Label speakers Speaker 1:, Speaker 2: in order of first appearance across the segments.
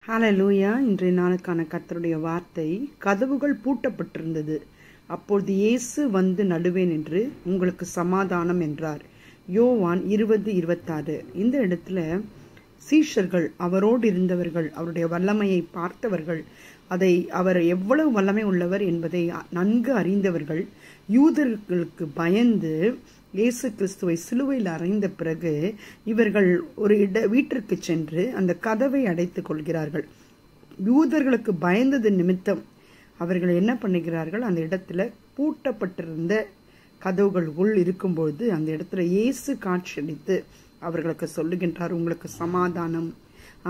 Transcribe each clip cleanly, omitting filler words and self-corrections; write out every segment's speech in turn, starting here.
Speaker 1: ஹalleluya. இன்றைய நாளுக்கான கர்த்தருடைய வார்த்தை, கதவுகள் பூட்டப்பட்டிருந்தது. அப்பொழுது இயேசு வந்து நடுவே நின்று உங்களுக்கு சமாதானம் என்றார். யோவான் 20:26. இந்த இடத்துல சீஷர்கள், அவரோடு இருந்தவர்கள், அவருடைய வல்லமையை பார்த்தவர்கள், அவர் எவ்வளவு வல்லமை உள்ளவர் என்பதை நன்கு அறிந்தவர்கள், யூதர்களுக்கு பயந்து இயேசு கிறிஸ்துவை சிலுவையில் அறைந்த பிறகு இவர்கள் ஒரு வீட்டிற்கு சென்று அந்த கதவை அடைத்துக் கொள்கிறார்கள். யூதர்களுக்கு பயந்தது நிமித்தம் அவர்கள் என்ன பண்ணுகிறார்கள், அந்த இடத்துல பூட்டப்பட்டிருந்த கதவுகள் உள் இருக்கும்போது அந்த இடத்துல இயேசு காட்சியளித்து அவர்களுக்கு சொல்லுகின்றார், உங்களுக்கு சமாதானம்.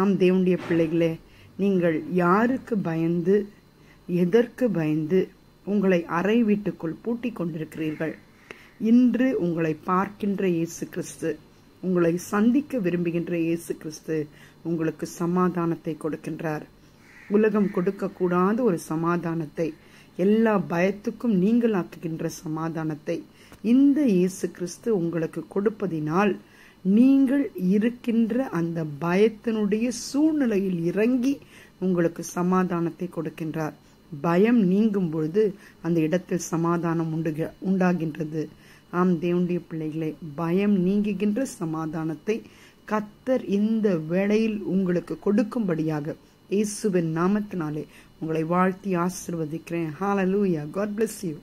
Speaker 1: ஆம் தேவனுடைய பிள்ளைகளே, நீங்கள் யாருக்கு பயந்து, எதற்கு பயந்து உங்களை அறை வீட்டுக்குள் பூட்டிக் கொண்டிருக்கிறீர்கள்? இன்று உங்களை பார்க்கின்ற இயேசு கிறிஸ்து, உங்களை சந்திக்க விரும்புகின்ற இயேசு கிறிஸ்து உங்களுக்கு சமாதானத்தை கொடுக்கின்றார். உலகம் கொடுக்கக்கூடாத ஒரு சமாதானத்தை, எல்லா பயத்துக்கும் நீங்களாக்குகின்ற சமாதானத்தை இந்த இயேசு கிறிஸ்து உங்களுக்கு கொடுப்பதினால் நீங்கள் இருக்கின்ற அந்த பயத்தினுடைய சூழ்நிலையில் இறங்கி உங்களுக்கு சமாதானத்தை கொடுக்கின்றார். பயம் நீங்கும் பொழுது அந்த இடத்தில் சமாதானம் உண்டாகின்றது. ஆம் தேவனுடைய பிள்ளைகளே, பயம் நீங்குகின்ற சமாதானத்தை கர்த்தர் இந்த வேளையில் உங்களுக்கு கொடுக்கும்படியாக இயேசுவின் நாமத்தினாலே உங்களை வாழ்த்தி ஆசீர்வதிக்கிறேன். ஹalleluya. God bless you.